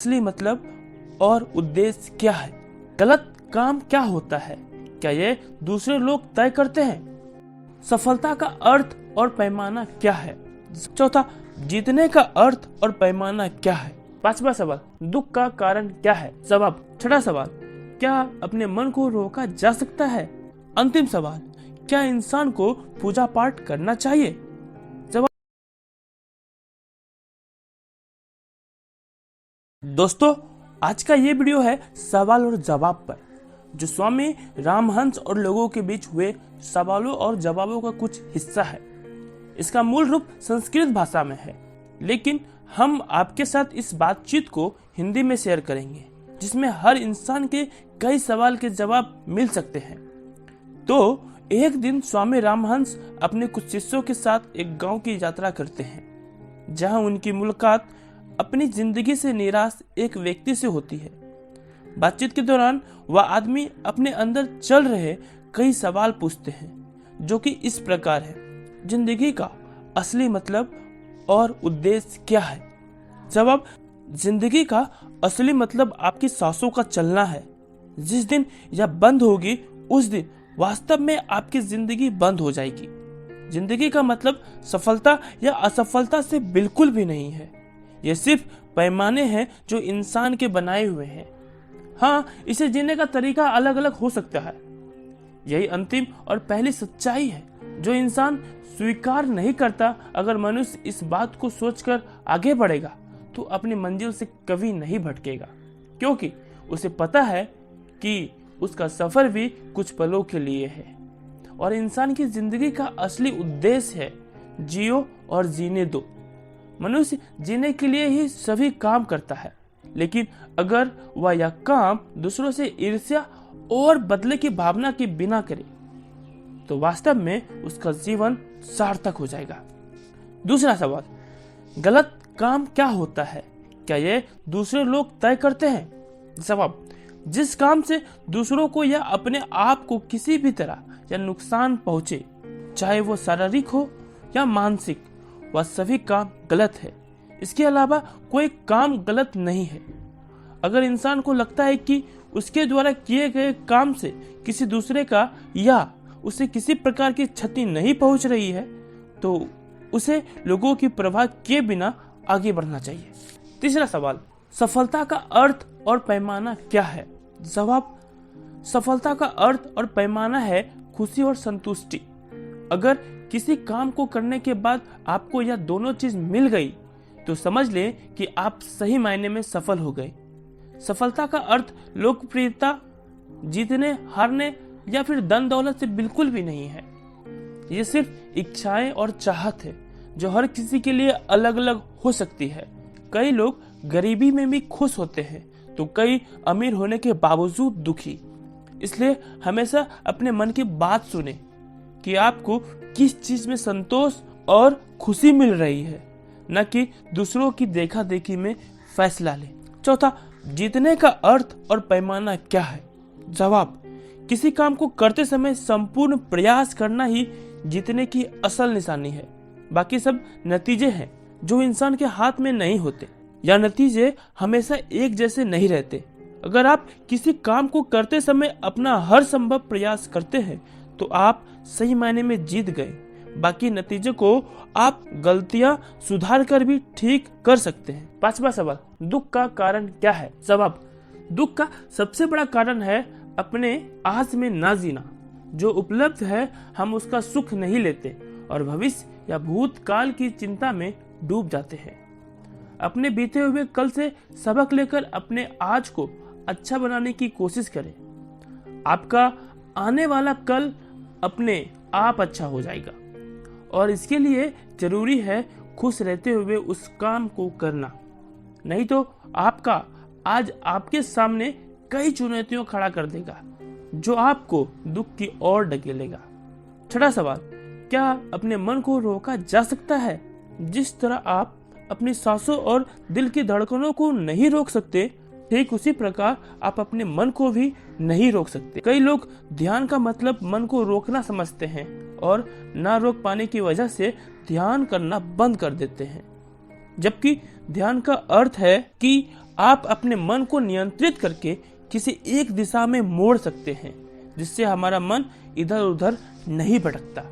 असली मतलब और उद्देश्य क्या है? गलत काम क्या होता है? क्या ये दूसरे लोग तय करते हैं? सफलता का अर्थ और पैमाना क्या है? चौथा, जीतने का अर्थ और पैमाना क्या है? पांचवा सवाल, दुख का कारण क्या है? जवाब। छठा सवाल, क्या अपने मन को रोका जा सकता है? अंतिम सवाल, क्या इंसान को पूजा पाठ करना चाहिए? दोस्तों, आज का ये वीडियो है सवाल और जवाब पर, जो स्वामी रामहंस और लोगों के बीच हुए सवालों और जवाबों का कुछ हिस्सा है। इसका मूल रूप संस्कृत भाषा में है, लेकिन हम आपके साथ इस बातचीत को हिंदी में शेयर करेंगे, जिसमें हर इंसान के कई सवाल के जवाब मिल सकते हैं। तो एक दिन स्वामी रामहंस अपने कुछ शिष्यों के साथ एक गांव की यात्रा करते हैं, जहां उनकी मुलाकात अपनी जिंदगी से निराश एक व्यक्ति से होती है। बातचीत के दौरान वह आदमी अपने अंदर चल रहे कई सवाल पूछते हैं, जो कि इस प्रकार है। जिंदगी का असली मतलब और उद्देश्य क्या है? जवाब। जिंदगी का असली मतलब आपकी सांसों का चलना है। जिस दिन यह बंद होगी, उस दिन वास्तव में आपकी जिंदगी बंद हो जाएगी। जिंदगी का मतलब सफलता या असफलता से बिल्कुल भी नहीं है। ये सिर्फ पैमाने हैं जो इंसान के बनाए हुए हैं। हाँ, इसे जीने का तरीका अलग अलग हो सकता है। यही अंतिम और पहली सच्चाई है, जो इंसान स्वीकार नहीं करता। अगर मनुष्य इस बात को सोचकर आगे बढ़ेगा, तो अपनी मंजिल से कभी नहीं भटकेगा, क्योंकि उसे पता है कि उसका सफर भी कुछ पलों के लिए है। और इंसान की जिंदगी का असली उद्देश्य है जियो और जीने दो। मनुष्य जीने के लिए ही सभी काम करता है, लेकिन अगर वह यह काम दूसरों से ईर्ष्या और बदले की भावना के बिना करे, तो वास्तव में उसका जीवन सार्थक हो जाएगा। दूसरा सवाल, गलत काम क्या होता है? क्या ये दूसरे लोग तय करते हैं? जवाब। जिस काम से दूसरों को या अपने आप को किसी भी तरह या नुकसान पहुंचे, चाहे वो शारीरिक हो या मानसिक, वह सभी काम गलत है। इसके अलावा कोई काम गलत नहीं है। अगर इंसान को लगता है कि उसके द्वारा किए गए काम से किसी दूसरे का या उसे किसी प्रकार की क्षति नहीं पहुंच रही है, तो उसे लोगों की परवाह किए बिना आगे बढ़ना चाहिए। तीसरा सवाल, सफलता का अर्थ और पैमाना क्या है? जवाब। सफलता का अर्थ और पैमाना है खुशी और संतुष्टि। अगर किसी काम को करने के बाद आपको यह दोनों चीज मिल गई, तो समझ लें कि आप सही मायने में सफल हो गए। सफलता का अर्थ लोकप्रियता, जीतने हारने या फिर धन दौलत से बिल्कुल भी नहीं है। ये सिर्फ इच्छाएं और चाहत है, जो हर किसी के लिए अलग अलग हो सकती है। कई लोग गरीबी में भी खुश होते हैं, तो कई अमीर होने के बावजूद दुखी। इसलिए हमेशा अपने मन की बात सुने कि आपको किस चीज में संतोष और खुशी मिल रही है, न कि दूसरों की देखा देखी में फैसला ले। चौथा, जीतने का अर्थ और पैमाना क्या है? जवाब। किसी काम को करते समय संपूर्ण प्रयास करना ही जीतने की असल निशानी है। बाकी सब नतीजे हैं, जो इंसान के हाथ में नहीं होते, या नतीजे हमेशा एक जैसे नहीं रहते। अगर आप किसी काम को करते समय अपना हर संभव प्रयास करते हैं, तो आप सही मायने में जीत गए। बाकी नतीजे को आप गलतियां सुधार कर भी ठीक कर सकते हैं। पांचवा सवाल, दुख का कारण क्या है? जवाब। दुख का सबसे बड़ा कारण है अपने आज में ना जीना। जो उपलब्ध है, हम उसका सुख नहीं लेते और भविष्य या भूतकाल की चिंता में डूब जाते हैं। अपने बीते हुए कल से सबक लेकर अपने आज को अच्छा बनाने की कोशिश करें। आपका आने वाला कल अपने आप अच्छा हो जाएगा, और इसके लिए जरूरी है खुश रहते हुए उस काम को करना। नहीं तो आपका आज आपके सामने कई चुनौतियों खड़ा कर देगा, जो आपको दुख की ओर ढकेलेगा। छठा सवाल, क्या अपने मन को रोका जा सकता है? जिस तरह आप अपनी सांसों और दिल की धड़कनों को नहीं रोक सकते, ठीक उसी प्रकार आप अपने मन को भी नहीं रोक सकते। कई लोग ध्यान का मतलब मन को रोकना समझते हैं और ना रोक पाने की वजह से ध्यान करना बंद कर देते हैं, जबकि ध्यान का अर्थ है कि आप अपने मन को नियंत्रित करके किसी एक दिशा में मोड़ सकते हैं, जिससे हमारा मन इधर उधर नहीं भटकता।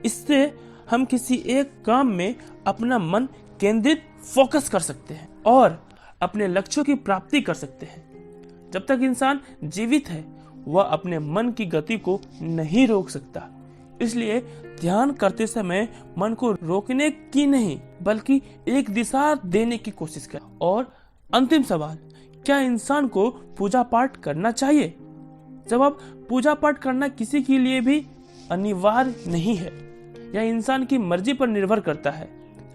इससे हम किसी एक काम में अपना मन केंद्रित फोकस कर सकते हैं और अपने लक्ष्यों की प्राप्ति कर सकते हैं। जब तक इंसान जीवित है, वह अपने मन की गति को नहीं रोक सकता। इसलिए ध्यान करते समय मन को रोकने की नहीं, बल्कि एक दिशा देने की कोशिश करें। और अंतिम सवाल, क्या इंसान को पूजा पाठ करना चाहिए? जवाब, पूजा पाठ करना किसी के लिए भी अनिवार्य नहीं है। यह इंसान की मर्जी पर निर्भर करता है।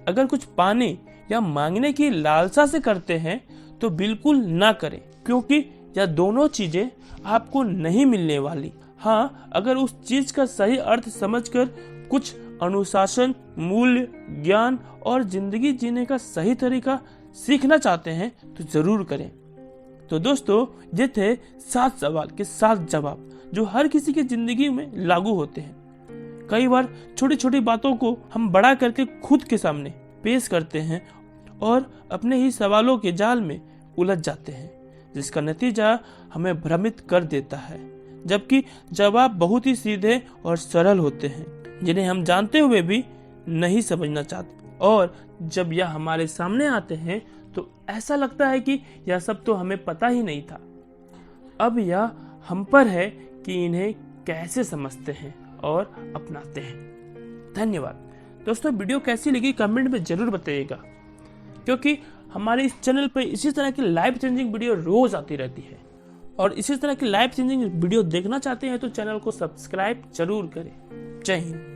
अगर कुछ पाने या मांगने की लालसा से करते हैं तो बिल्कुल ना करें, क्योंकि यह दोनों चीजें आपको नहीं मिलने वाली। हाँ, अगर उस चीज का सही अर्थ समझकर कुछ अनुशासन, मूल्य, ज्ञान और जिंदगी जीने का सही तरीका सीखना चाहते हैं तो जरूर करें। तो दोस्तों, ये थे 7 सवाल के 7 जवाब जो हर किसी की जिंदगी में लागू होते हैं। कई बार छोटी छोटी बातों को हम बड़ा करके खुद के सामने पेश करते हैं और अपने ही सवालों के जाल में उलझ जाते हैं, जिसका नतीजा हमें भ्रमित कर देता है। जबकि जवाब बहुत ही सीधे और सरल होते हैं, जिन्हें हम जानते हुए भी नहीं समझना चाहते। और जब यह हमारे सामने आते हैं तो ऐसा लगता है कि यह सब तो हमें पता ही नहीं था। अब यह हम पर है कि इन्हें कैसे समझते हैं और अपनाते हैं। धन्यवाद दोस्तों, वीडियो कैसी लगी कमेंट में जरूर बताइएगा, क्योंकि हमारे इस चैनल पर इसी तरह की लाइफ चेंजिंग वीडियो रोज आती रहती है। और इसी तरह की लाइफ चेंजिंग वीडियो देखना चाहते हैं तो चैनल को सब्सक्राइब जरूर करें। जय हिंद।